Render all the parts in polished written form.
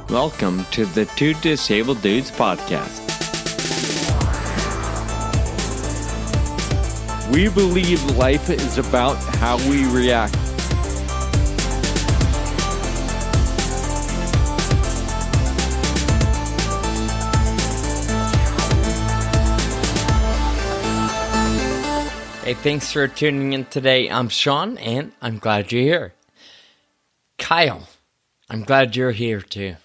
Welcome to the Two Disabled Dudes podcast. We believe life is about how we react. Hey, thanks for tuning in today. I'm Sean, and I'm glad you're here. Kyle, I'm glad you're here too,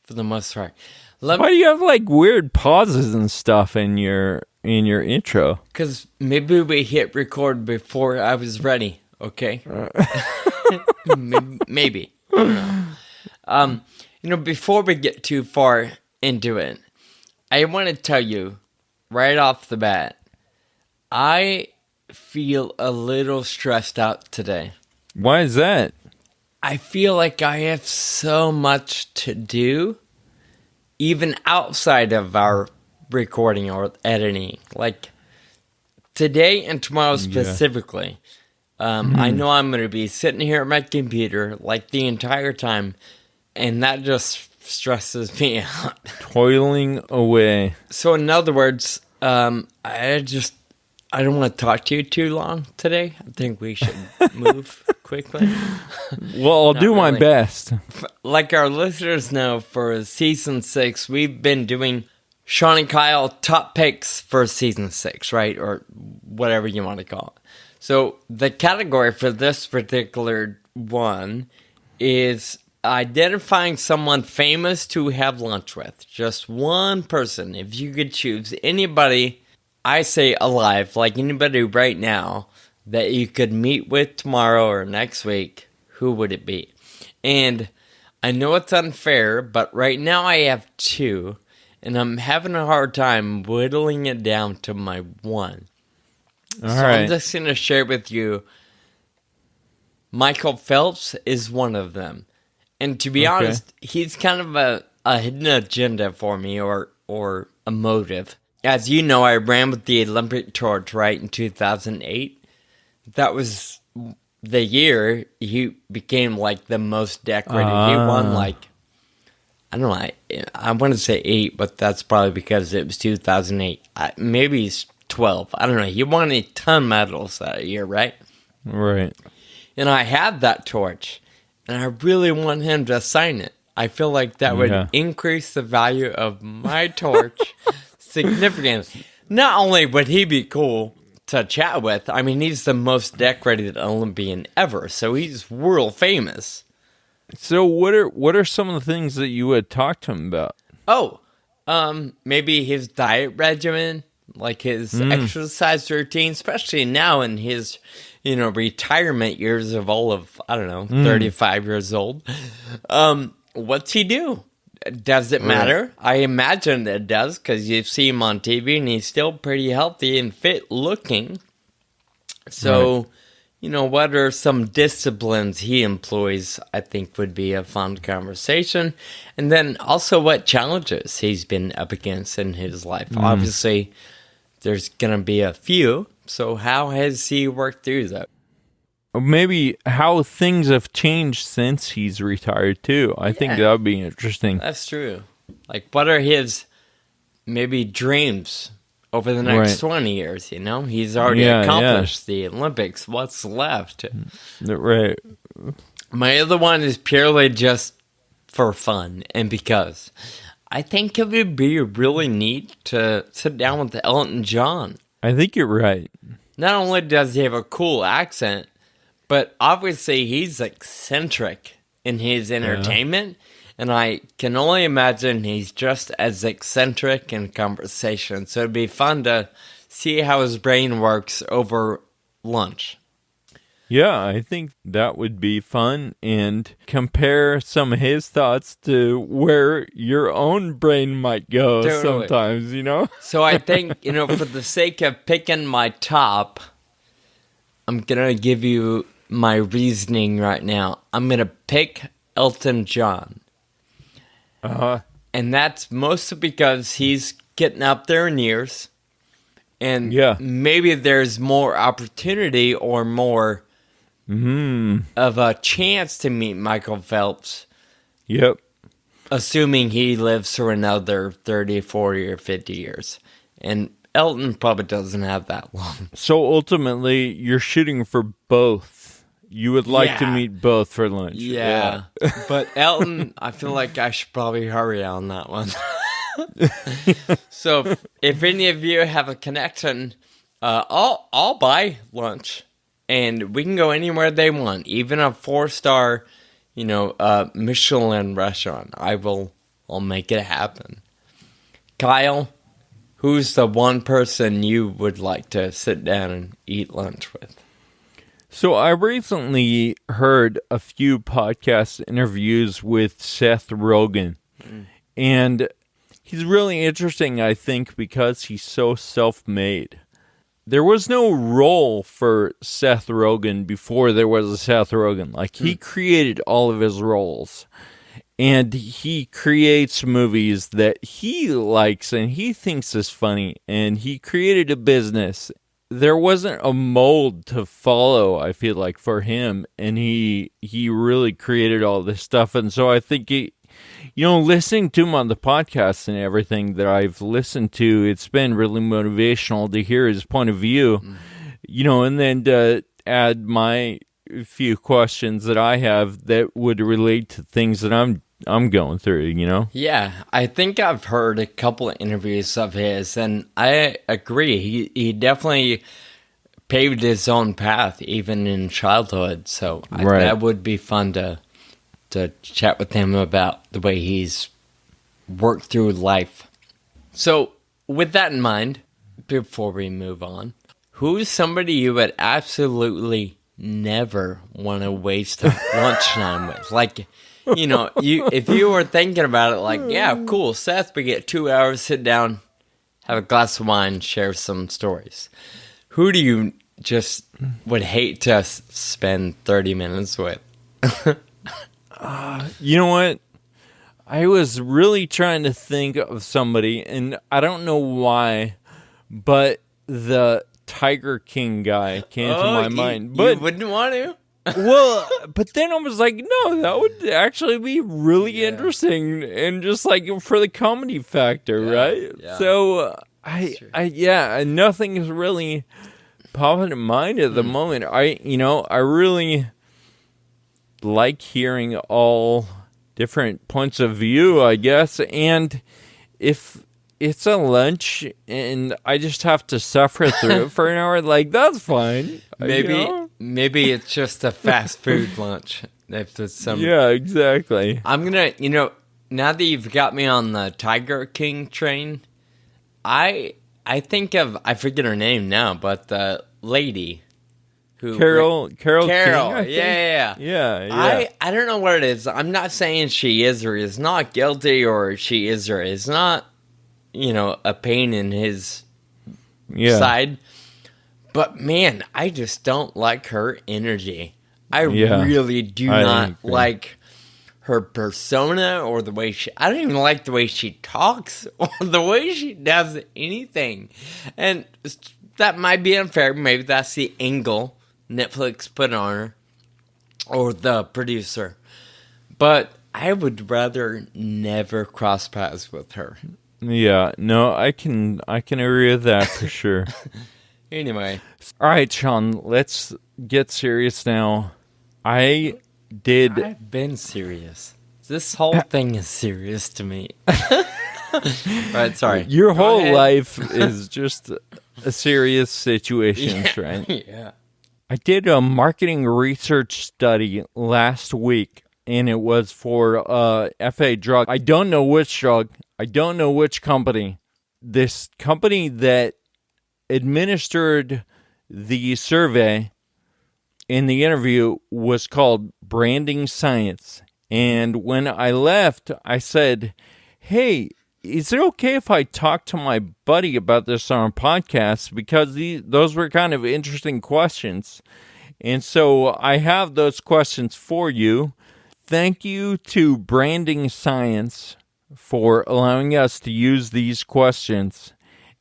for the most part. Why do you have like weird pauses and stuff in your intro? Because maybe we hit record before I was ready, okay? Maybe. I don't know. Before we get too far into it, I want to tell you right off the bat, I feel a little stressed out today. Why is that? I feel like I have so much to do, even outside of our recording or editing. Like today and tomorrow specifically. I know I'm going to be sitting here at my computer like the entire time, and that just stresses me out. Toiling away. So in other words, I don't want to talk to you too long today. I think we should move quickly. Well, I'll do my best. Like our listeners know, for season 6, we've been doing Sean and Kyle top picks for season 6, right? Or whatever you want to call it. So the category for this particular one is identifying someone famous to have lunch with. Just one person. If you could choose anybody, I say alive, like anybody right now, that you could meet with tomorrow or next week, who would it be? And I know it's unfair, but right now I have 2, and I'm having a hard time whittling it down to my 1. All right. I'm just going to share with you, Michael Phelps is one of them. And to be honest, he's kind of a hidden agenda for me, or a motive. As you know, I ran with the Olympic torch, right, in 2008. That was the year he became, like, the most decorated. He won, like, I don't know, I want to say 8, but that's probably because it was 2008. Maybe he's 12. I don't know. He won a ton of medals that year, right? Right. And I had that torch, and I really want him to sign it. I feel like that would increase the value of my torch significantly. Not only would he be cool to chat with, I mean, he's the most decorated Olympian ever, so he's world famous. So what are some of the things that you would talk to him about? Maybe his diet regimen, like his exercise routine, especially now in his, retirement years of all of, 35 years old. What's he do? Does it matter? I imagine it does, because you see him on TV and he's still pretty healthy and fit looking. So, what are some disciplines he employs, I think would be a fun conversation. And then also what challenges he's been up against in his life. Obviously, there's going to be a few. So how has he worked through that? Maybe how things have changed since he's retired, too. I think that would be interesting. That's true. Like, what are his, maybe, dreams over the next 20 years, He's already accomplished the Olympics. What's left? Right. My other one is purely just for fun and because I think it would be really neat to sit down with Elton John. I think you're right. Not only does he have a cool accent, but obviously he's eccentric in his entertainment, and I can only imagine he's just as eccentric in conversation. So it'd be fun to see how his brain works over lunch. Yeah, I think that would be fun, and compare some of his thoughts to where your own brain might go sometimes, So I think, for the sake of picking my top, I'm going to give you my reasoning right now. I'm going to pick Elton John. And that's mostly because he's getting up there in years. And maybe there's more opportunity or more of a chance to meet Michael Phelps. Yep. assuming he lives for another 30, 40, or 50 years. And Elton probably doesn't have that long. So ultimately, you're shooting for both. You would like to meet both for lunch. Yeah. But Elton, I feel like I should probably hurry on that one. So if any of you have a connection, I'll buy lunch. And we can go anywhere they want. Even a 4-star, Michelin restaurant. I'll make it happen. Kyle, who's the one person you would like to sit down and eat lunch with? So I recently heard a few podcast interviews with Seth Rogen. And he's really interesting, I think, because he's so self-made. There was no role for Seth Rogen before there was a Seth Rogen. Like, he created all of his roles. And he creates movies that he likes and he thinks is funny. And he created a business. There wasn't a mold to follow, I feel like, for him. And he really created all this stuff. And so I think listening to him on the podcast and everything that I've listened to, it's been really motivational to hear his point of view, and then to add my few questions that I have that would relate to things that I'm going through, Yeah, I think I've heard a couple of interviews of his, and I agree. He definitely paved his own path, even in childhood, so that would be fun to chat with him about the way he's worked through life. So, with that in mind, before we move on, who's somebody you would absolutely never want to waste lunchtime with? Like, if you were thinking about it, like, yeah, cool, Seth, we get 2 hours, sit down, have a glass of wine, share some stories. Who do you just would hate to spend 30 minutes with? You know what? I was really trying to think of somebody, and I don't know why, but the Tiger King guy came to my mind. But you wouldn't want to? Well, but then I was like, no, that would actually be really interesting, and just like for the comedy factor, right? Yeah. So nothing is really popping in mind at the moment. I really like hearing all different points of view, I guess. And if it's a lunch and I just have to suffer through it for an hour, like, that's fine. Maybe it's just a fast food lunch. If it's yeah, exactly. I'm gonna, now that you've got me on the Tiger King train, I think of, I forget her name now, but the lady who Carol King, yeah. I don't know what it is. I'm not saying she is or is not guilty, or she is or is not, a pain in his side. But man, I just don't like her energy. I really do not like her persona or the way I don't even like the way she talks or the way she does anything. And that might be unfair. Maybe that's the angle Netflix put on her, or the producer. But I would rather never cross paths with her. Yeah, no, I can agree with that for sure. Anyway. All right, Sean, let's get serious now. I've been serious. This whole thing is serious to me. Right, sorry. Your whole life is just a serious situation, right? Yeah. I did a marketing research study last week, and it was for FA drug. I don't know which drug. I don't know which company. This company that administered the survey in the interview was called Branding Science. And when I left, I said, hey, is it okay if I talk to my buddy about this on a podcast? Because those were kind of interesting questions. And so I have those questions for you. Thank you to Branding Science for allowing us to use these questions.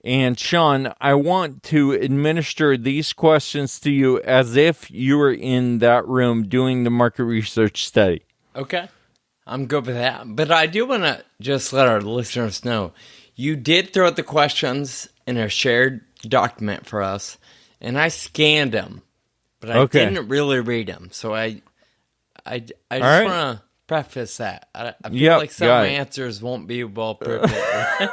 And Sean, I want to administer these questions to you as if you were in that room doing the market research study. Okay. I'm good with that. But I do want to just let our listeners know, you did throw out the questions in a shared document for us, and I scanned them, but I didn't really read them. So I just want to preface that. I feel like some of my answers won't be well prepared.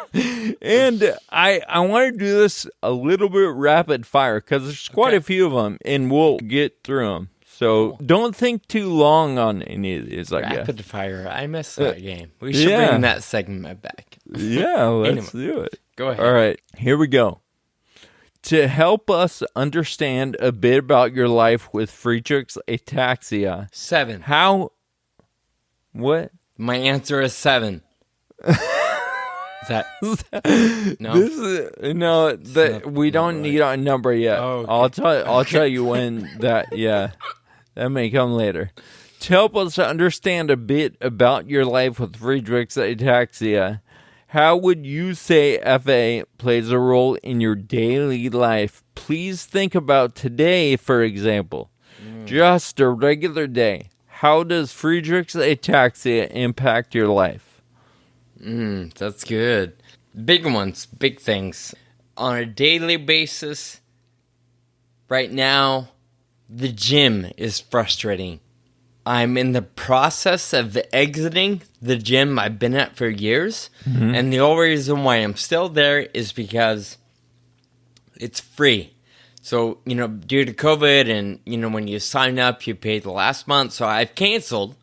And I want to do this a little bit rapid fire because there's quite a few of them, and we'll get through them. So don't think too long on any of these, I guess. Rapid fire. I missed that game. We should bring that segment back. Yeah, let's do it. Go ahead. All right, here we go. To help us understand a bit about your life with Friedreich's ataxia. 7. How? What? My answer is 7. Is that no? We don't need a number yet. Oh, okay. I'll tell you when that. Yeah, that may come later. To help us understand a bit about your life with Friedreich's ataxia, how would you say FA plays a role in your daily life? Please think about today, for example. Just a regular day. How does Friedreich's ataxia impact your life? That's good. Big ones, big things. On a daily basis, right now, the gym is frustrating. I'm in the process of exiting the gym I've been at for years. And the only reason why I'm still there is because it's free. So, due to COVID and, when you sign up, you pay the last month. So I've canceled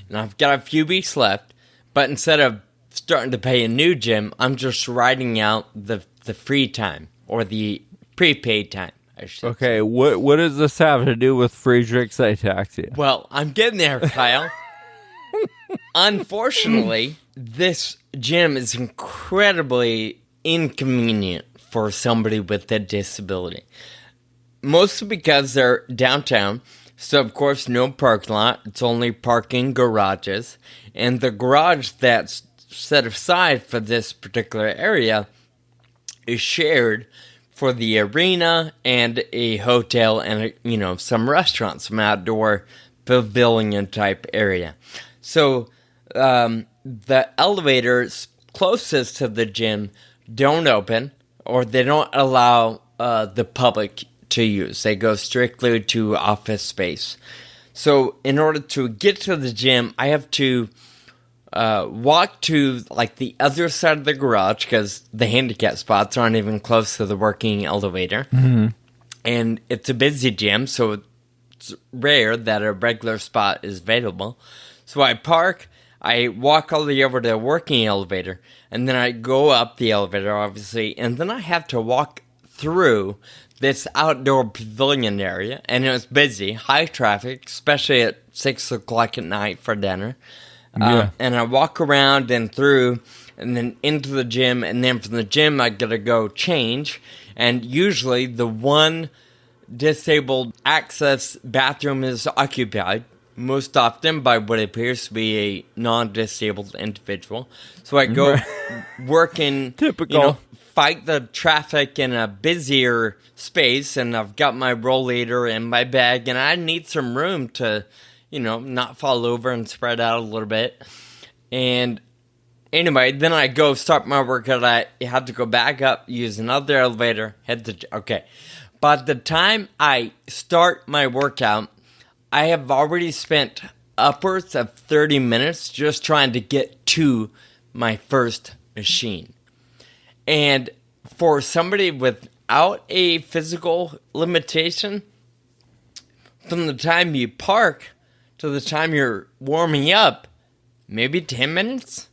and I've got a few weeks left. But instead of starting to pay a new gym, I'm just riding out the free time or the prepaid time, I should say. What does this have to do with Friedreich's ataxia? Well, I'm getting there, Kyle. Unfortunately, this gym is incredibly inconvenient for somebody with a disability. Mostly because they're downtown, so of course no parking lot. It's only parking garages. And the garage that's set aside for this particular area is shared for the arena and a hotel and some restaurants, some outdoor pavilion type area. So the elevators closest to the gym don't open, or they don't allow the public to use. They go strictly to office space. So in order to get to the gym, I have to walk to the other side of the garage because the handicap spots aren't even close to the working elevator. And it's a busy gym, so it's rare that a regular spot is available. So I park, I walk all the way over to the working elevator, and then I go up the elevator, obviously, and then I have to walk through this outdoor pavilion area, and it was busy, high traffic, especially at 6 o'clock at night for dinner. And I walk around and through and then into the gym, and then from the gym I gotta go change, and usually the one disabled access bathroom is occupied, most often by what appears to be a non-disabled individual. So I go work in, typical, fight the traffic in a busier space, and I've got my rollator and my bag, and I need some room to not fall over and spread out a little bit. And anyway, then I go start my workout. I have to go back up, use another elevator, head to... Okay. By the time I start my workout, I have already spent upwards of 30 minutes just trying to get to my first machine. And for somebody without a physical limitation, from the time you park to the time you're warming up, maybe 10 minutes.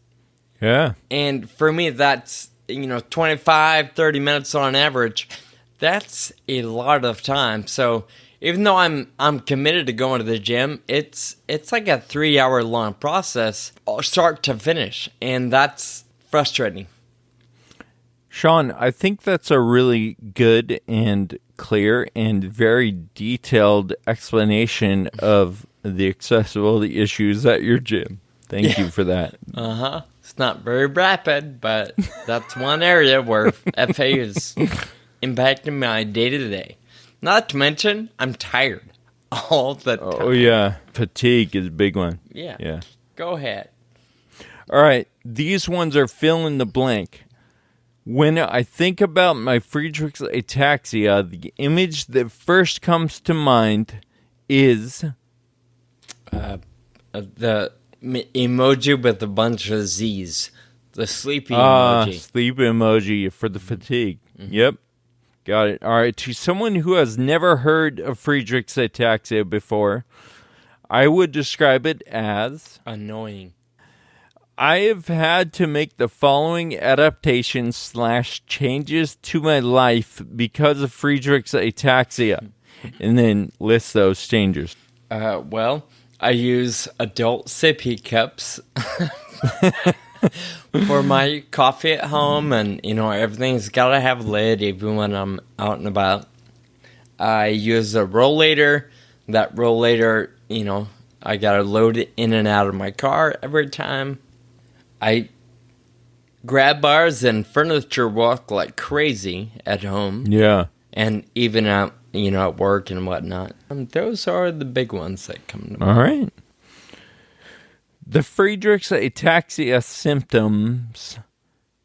Yeah. And for me, that's, 25, 30 minutes on average. That's a lot of time. So even though I'm committed to going to the gym, it's like a 3-hour long process, start to finish. And that's frustrating. Sean, I think that's a really good and clear and very detailed explanation of the accessibility issues at your gym. Thank you for that. It's not very rapid, but that's one area where FA is impacting my day-to-day. Not to mention, I'm tired all the time. Oh, yeah. Fatigue is a big one. Yeah. Go ahead. All right, these ones are fill in the blank. When I think about my Friedreich's ataxia, the image that first comes to mind is the emoji with a bunch of Z's. The sleepy emoji. Sleep emoji for the fatigue. Mm-hmm. Yep. Got it. All right. To someone who has never heard of Friedreich's ataxia before, I would describe it as annoying. I have had to make the following adaptations / changes to my life because of Friedreich's ataxia. And then list those changes. Well, I use adult sippy cups for my coffee at home, and everything's got to have a lid even when I'm out and about. I use a rollator. That rollator, I got to load it in and out of my car every time. I grab bars and furniture walk like crazy at home. Yeah. And even out, at work and whatnot. Those are the big ones that come to mind. All right. The Friedreich's ataxia symptoms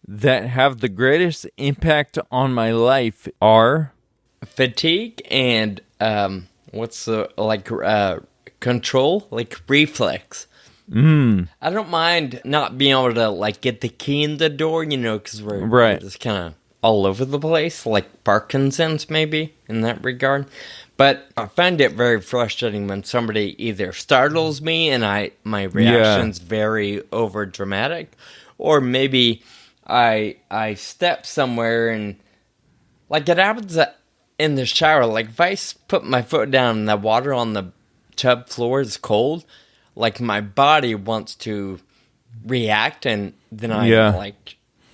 that have the greatest impact on my life are fatigue and control, like reflex. I don't mind not being able to get the key in the door, because we're just kind of all over the place, like Parkinson's maybe in that regard. But I find it very frustrating when somebody either startles me and my reaction's very over dramatic, or maybe I step somewhere and it happens in the shower. Like if I put my foot down and the water on the tub floor is cold, my body wants to react, and then I'm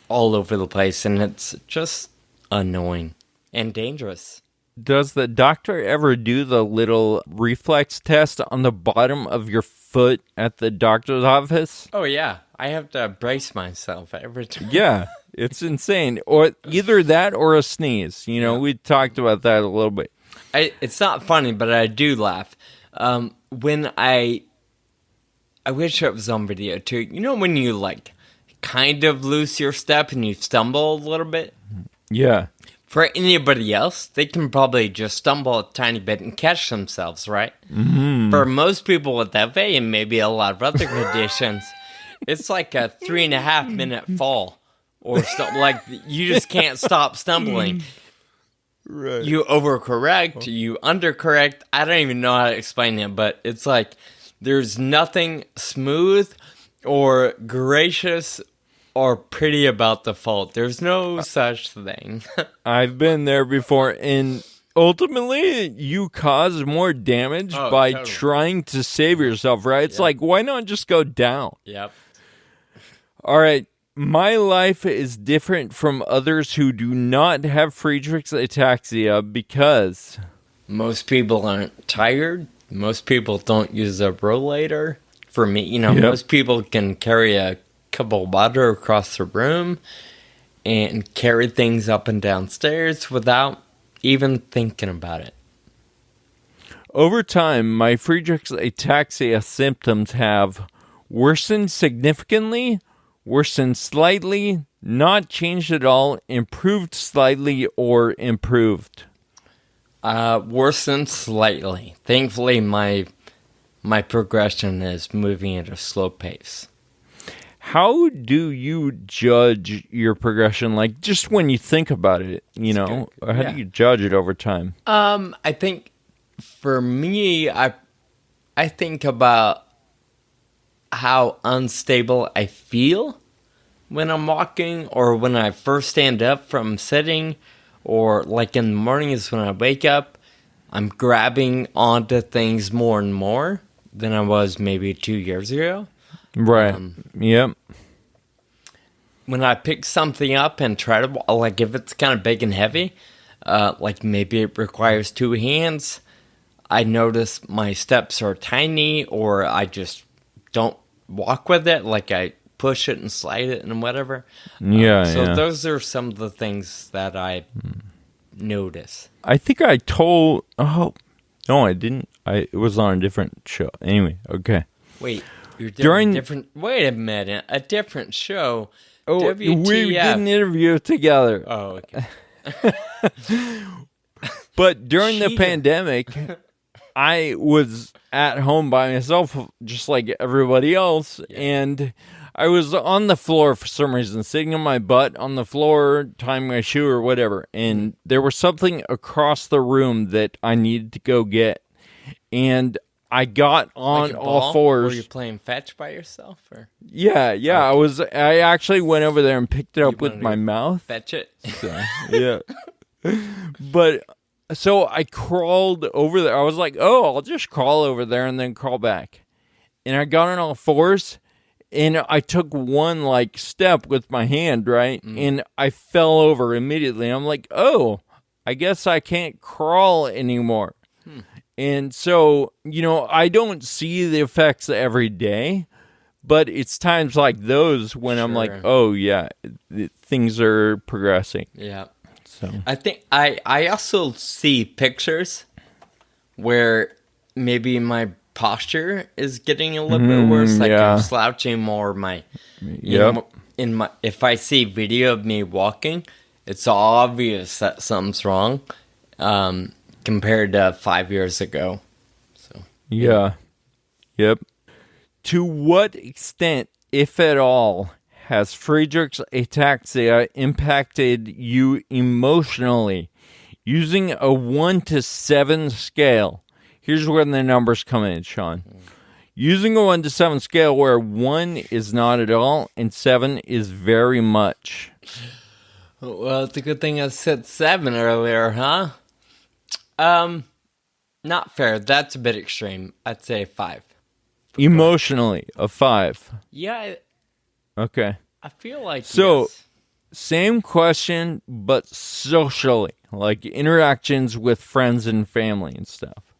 all over the place, and it's just annoying and dangerous. Does the doctor ever do the little reflex test on the bottom of your foot at the doctor's office? Oh, yeah. I have to brace myself every time. Yeah, it's insane. Or either that or a sneeze. We talked about that a little bit. It's not funny, but I do laugh. When I wish it was on video, too. When you, kind of lose your step and you stumble a little bit? Yeah. For anybody else, they can probably just stumble a tiny bit and catch themselves, right? Mm-hmm. For most people with FA and maybe a lot of other conditions, it's like a 3.5 minute fall or something. You just can't stop stumbling. Right. You overcorrect, you undercorrect. I don't even know how to explain it, but it's there's nothing smooth or gracious or pretty about the fault. There's no such thing. I've been there before, and ultimately, you cause more damage by trying to save yourself, right? It's why not just go down? Yep. All right. My life is different from others who do not have Friedreich's ataxia because most people aren't tired. Most people don't use a rollator. For me, most people can carry a cup of water across the room and carry things up and down stairs without even thinking about it. Over time, my Friedreich's ataxia symptoms have worsened significantly, worsened slightly, not changed at all, improved slightly, or improved. Worsened slightly. Thankfully, my progression is moving at a slow pace. How do you judge your progression? Just when you think about it, how do you judge it over time? I think for me, I think about how unstable I feel when I'm walking, or when I first stand up from sitting, or in the mornings when I wake up, I'm grabbing onto things more and more than I was maybe 2 years ago. Right. Yep. When I pick something up and try to, if it's kind of big and heavy, maybe it requires 2 hands, I notice my steps are tiny, or I just don't walk with it. I push it and slide it and whatever. So those are some of the things that I notice. I think I told... Oh, no, I didn't. It was on a different show. Anyway, okay. Wait. You're doing different. Wait a minute, a different show. Oh, WTF. we did an interview together. Oh, okay. But during the pandemic, I was at home by myself, just like everybody else, and I was on the floor for some reason, sitting on my butt on the floor, tying my shoe or whatever, and there was something across the room that I needed to go get, and I got on all fours. Were you playing fetch by yourself? Or? Yeah. Okay. I actually went over there and picked it up with my mouth. Fetch it? So, yeah. But, so I crawled over there. I was like, oh, I'll just crawl over there and then crawl back. And I got on all fours, and I took one, step with my hand, right? And I fell over immediately. I'm like, oh, I guess I can't crawl anymore. And so, I don't see the effects every day, but it's times like those when I'm like, oh, yeah, things are progressing. Yeah. So I think I also see pictures where maybe my posture is getting a little bit worse. I'm slouching more. If I see video of me walking, it's obvious that something's wrong. Compared to 5 years ago. So yeah. Yep. To what extent, if at all, has Friedreich's ataxia impacted you emotionally? Using a 1 to 7 scale. Here's where the numbers come in, Sean. Using a 1 to 7 scale where 1 is not at all and 7 is very much. Well, it's a good thing I said 7 earlier, huh? Not fair. That's a bit extreme. I'd say 5. Emotionally, a 5. Yeah. Okay. I feel like so. Yes. Same question, but socially, like interactions with friends and family and stuff,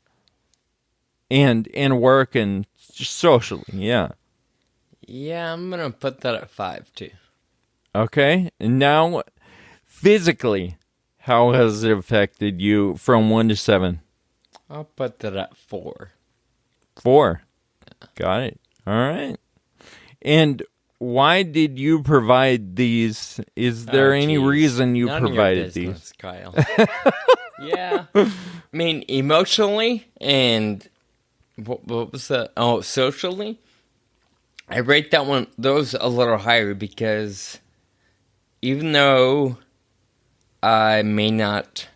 and work and just socially. Yeah. Yeah, I'm gonna put that at 5 too. Okay, and now physically. How has it affected you from 1 to 7? I'll put that at 4. 4. Got it. All right. And why did you provide these? Is there any reason you provided these? Kyle. Yeah. I mean, emotionally and what was that? Oh, socially. I rate those a little higher because even though I may not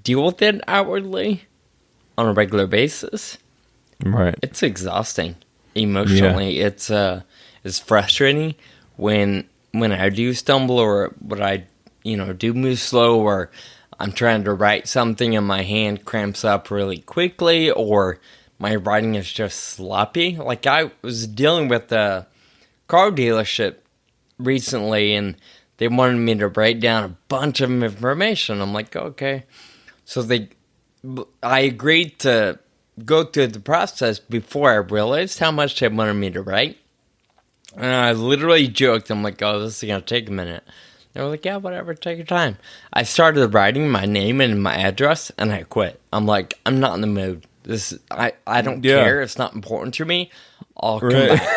deal with it outwardly on a regular basis. Right. It's exhausting emotionally. Yeah. It's frustrating when I do stumble or when I, do move slow or I'm trying to write something and my hand cramps up really quickly or my writing is just sloppy. Like I was dealing with a car dealership recently and they wanted me to write down a bunch of information. I'm like, okay. So I agreed to go through the process before I realized how much they wanted me to write. And I literally joked. I'm like, oh, this is going to take a minute. They were like, yeah, whatever, take your time. I started writing my name and my address, and I quit. I'm like, I'm not in the mood. I don't care. It's not important to me. I'll come back.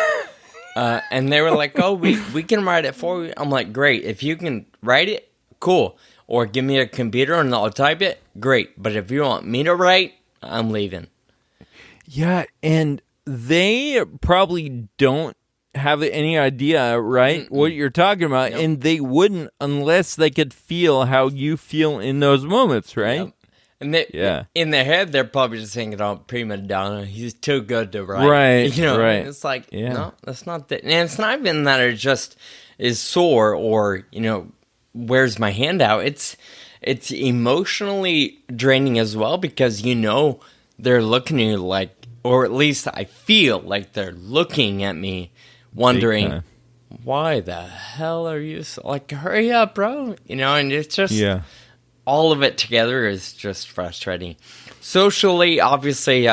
And they were like, oh, we can write it for you. I'm like, great. If you can write it, cool. Or give me a computer and I'll type it, great. But if you want me to write, I'm leaving. Yeah, and they probably don't have any idea, right, what you're talking about. Yep. And they wouldn't unless they could feel how you feel in those moments, right? Yep. And in their head, they're probably just thinking, oh, prima donna, he's too good to write. Right, right. It's like, no, that's not that. And it's not even that it just is sore or, wears my hand out. It's emotionally draining as well because, they're looking at you like, or at least I feel like they're looking at me wondering, why the hell are you so, like, hurry up, bro. And it's just... Yeah. All of it together is just frustrating. Socially, obviously,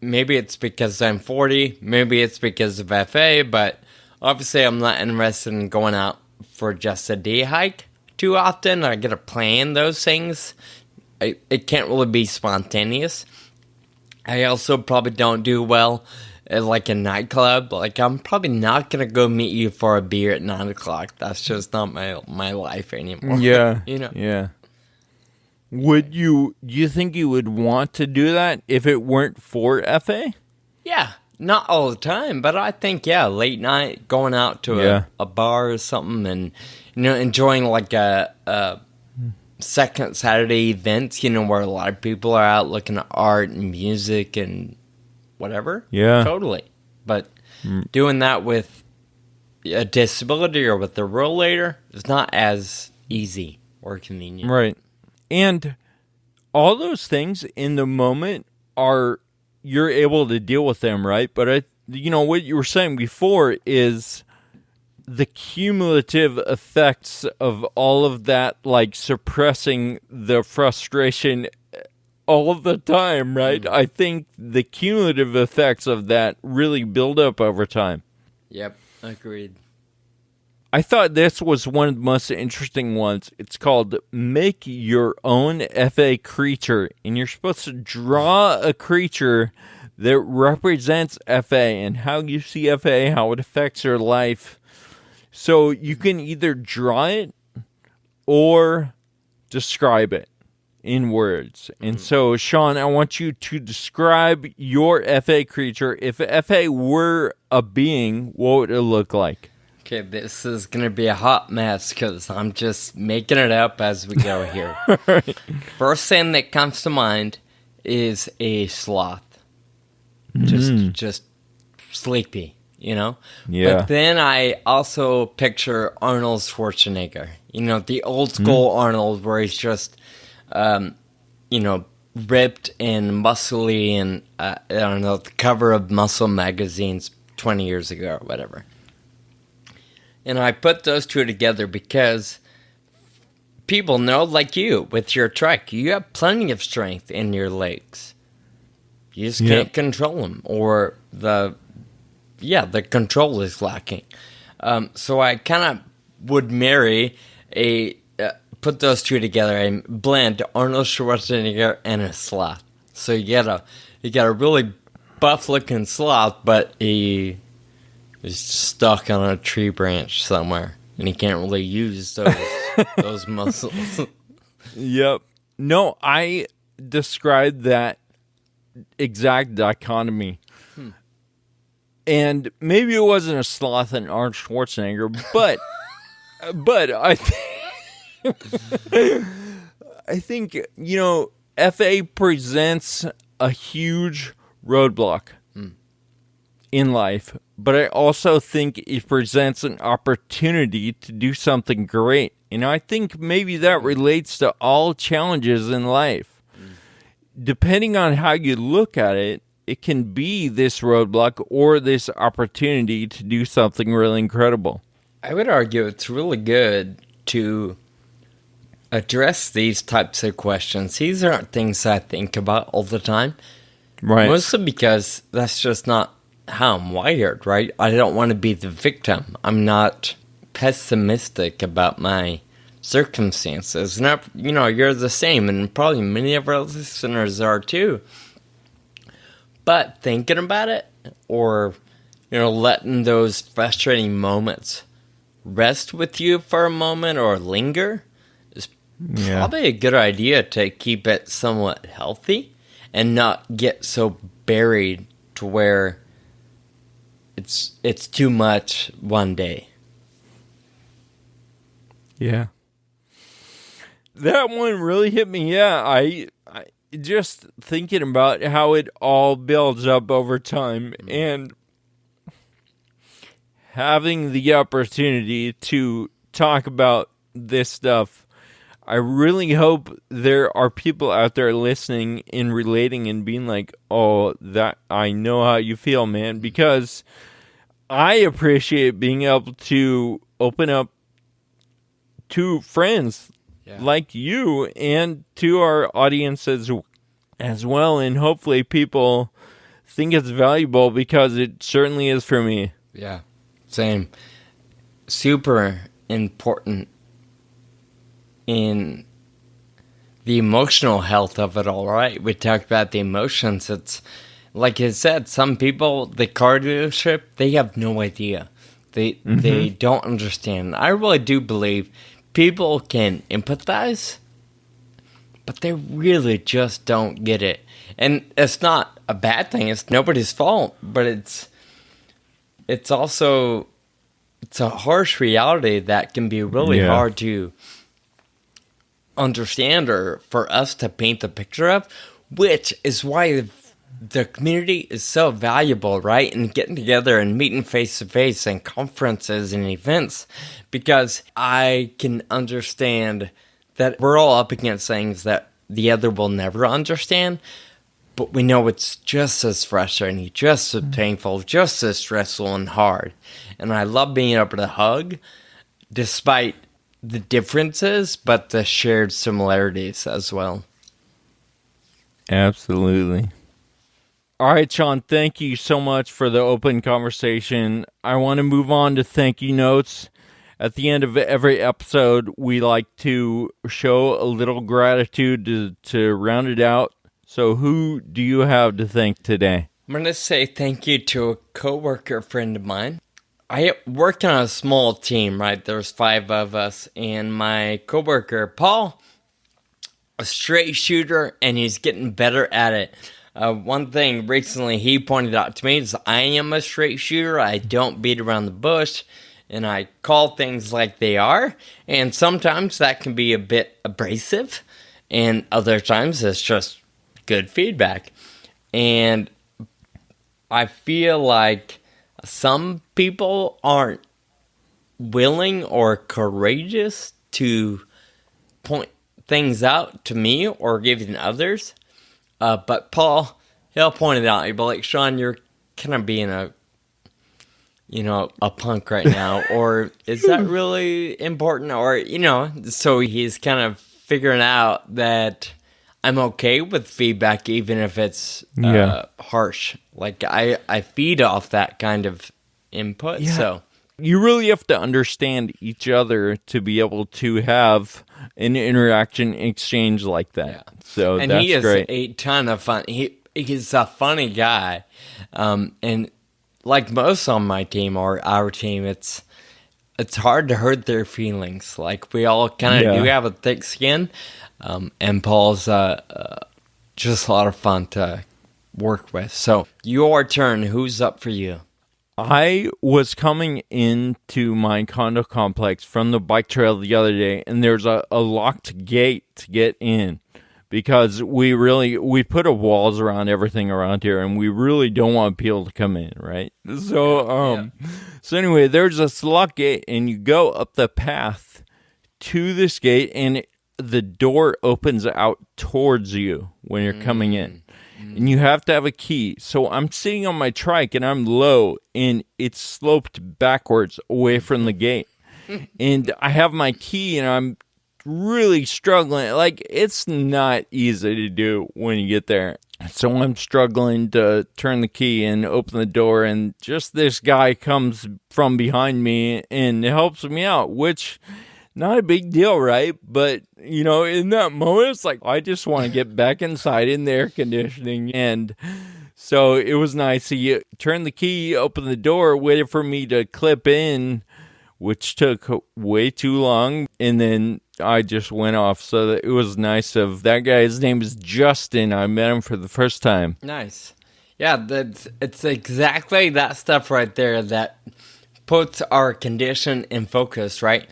maybe it's because I'm 40, maybe it's because of FA, but obviously I'm not interested in going out for just a day hike too often. I gotta plan those things. It can't really be spontaneous. I also probably don't do well at like a nightclub. Like, I'm probably not gonna go meet you for a beer at 9 o'clock. That's just not my life anymore. Yeah. You know? Yeah. Do you think you would want to do that if it weren't for FA? Yeah, not all the time, but I think, yeah, late night, going out to a bar or something, and, you know, enjoying like a second Saturday events, you know, where a lot of people are out looking at art and music and whatever. Yeah. Totally. But doing that with a disability or with a rollator is not as easy or convenient. Right. And all those things in the moment you're able to deal with them, right? But what you were saying before is the cumulative effects of all of that, like suppressing the frustration all of the time, right? I think the cumulative effects of that really build up over time. Yep, agreed. I thought this was one of the most interesting ones. It's called Make Your Own FA Creature. And you're supposed to draw a creature that represents FA and how you see FA, how it affects your life. So you can either draw it or describe it in words. And so, Sean, I want you to describe your FA creature. If FA were a being, what would it look like? Okay, this is going to be a hot mess because I'm just making it up as we go here. Right. First thing that comes to mind is a sloth. Just sleepy, you know? Yeah. But then I also picture Arnold Schwarzenegger. You know, the old school Arnold where he's just, ripped and muscly and, I don't know, the cover of Muscle magazines 20 years ago or whatever. And I put those two together because people know, like you, with your trek, you have plenty of strength in your legs. You just can't control them, or the control is lacking. So I kind of would marry put those two together and blend Arnold Schwarzenegger and a sloth. So you get a really buff looking sloth, but he is stuck on a tree branch somewhere, and he can't really use those muscles. Yep. No, I described that exact dichotomy. And maybe it wasn't a sloth and Arnold Schwarzenegger, but I think, FA presents a huge roadblock in life, but I also think it presents an opportunity to do something great. And I think maybe that relates to all challenges in life. Depending on how you look at it, it can be this roadblock or this opportunity to do something really incredible. I would argue it's really good to address these types of questions. These aren't things I think about all the time. Right. Mostly because that's just not how I'm wired, right? I don't want to be the victim. I'm not pessimistic about my circumstances. And, you're the same, and probably many of our listeners are too. But thinking about it, or, letting those frustrating moments rest with you for a moment or linger is probably a good idea to keep it somewhat healthy and not get so buried to where it's too much one day. Yeah. That one really hit me. Yeah, I just thinking about how it all builds up over time and having the opportunity to talk about this stuff. I really hope there are people out there listening and relating and being like, oh, that I know how you feel, man, because I appreciate being able to open up to friends like you and to our audience as well. And hopefully people think it's valuable, because it certainly is for me. Yeah, same. Super important the emotional health of it all, right? We talked about the emotions. It's like you said, some people, the car dealership, they have no idea. They don't understand. I really do believe people can empathize, but they really just don't get it. And it's not a bad thing. It's nobody's fault, but it's also a harsh reality that can be really hard to understand or for us to paint the picture of, which is why the community is so valuable, right? And getting together and meeting face to face and conferences and events, because I can understand that we're all up against things that the other will never understand, but we know it's just as frustrating, just as painful, just as stressful and hard. And I love being able to hug despite the differences, but the shared similarities as well. Absolutely. All right, Sean, thank you so much for the open conversation. I want to move on to thank you notes. At the end of every episode, we like to show a little gratitude to round it out. So who do you have to thank today? I'm going to say thank you to a coworker friend of mine. I worked on a small team, right? There's 5 of us, and my coworker, Paul, a straight shooter, and he's getting better at it. One thing recently he pointed out to me is I am a straight shooter. I don't beat around the bush, and I call things like they are. And sometimes that can be a bit abrasive, and other times it's just good feedback. And I feel like some people aren't willing or courageous to point things out to me or even others. But Paul, he'll point it out. He'll be like, Sean, you're kind of being a punk right now. Or is that really important? Or, so he's kind of figuring out that I'm okay with feedback, even if it's harsh. Like, I feed off that kind of input. Yeah. So you really have to understand each other to be able to have an interaction exchange like that. Yeah. So and that's he is great. A ton of fun. He's a funny guy. And like most on my team or our team, it's hard to hurt their feelings. Like, we all kind of do have a thick skin. And Paul's just a lot of fun to work with. So, your turn. Who's up for you? I was coming into my condo complex from the bike trail the other day, and there's a locked gate to get in because we put a walls around everything around here, and we really don't want people to come in, right? So, so anyway, there's this locked gate, and you go up the path to this gate, and the door opens out towards you when you're coming in. And you have to have a key. So I'm sitting on my trike and I'm low and it's sloped backwards away from the gate. And I have my key and I'm really struggling. Like, it's not easy to do when you get there. So I'm struggling to turn the key and open the door, and just this guy comes from behind me and helps me out, which, not a big deal, right? But, in that moment, it's like, I just want to get back inside in the air conditioning. And so it was nice. He turned the key, opened the door, waited for me to clip in, which took way too long. And then I just went off. So it was nice of that guy. His name is Justin. I met him for the first time. Nice. Yeah, it's exactly that stuff right there that puts our condition in focus, right?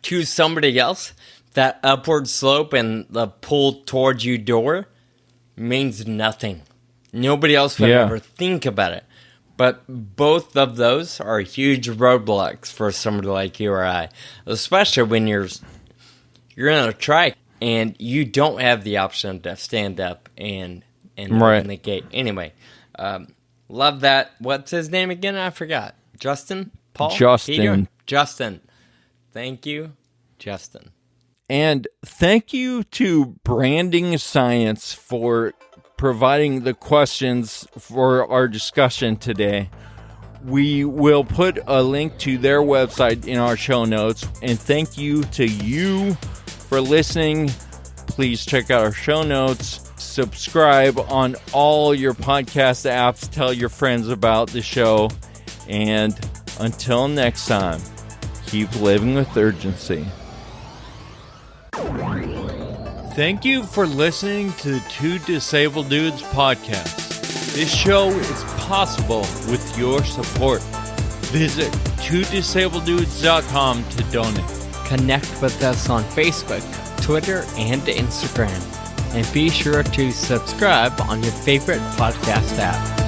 To somebody else, that upward slope and the pull towards you door means nothing. Nobody else would ever think about it. But both of those are huge roadblocks for somebody like you or I, especially when you're in a trike and you don't have the option to stand up and open the gate. Anyway, love that. What's his name again? I forgot. Justin? Paul? Justin. Justin. Thank you, Justin. And thank you to Branding Science for providing the questions for our discussion today. We will put a link to their website in our show notes. And thank you to you for listening. please check out our show notes. Subscribe on all your podcast apps. Tell your friends about the show. And until next time, keep living with urgency. Thank you for listening to the Two Disabled Dudes podcast. This show is possible with your support. Visit twodisableddudes.com to donate. Connect with us on Facebook, Twitter, and Instagram. And be sure to subscribe on your favorite podcast app.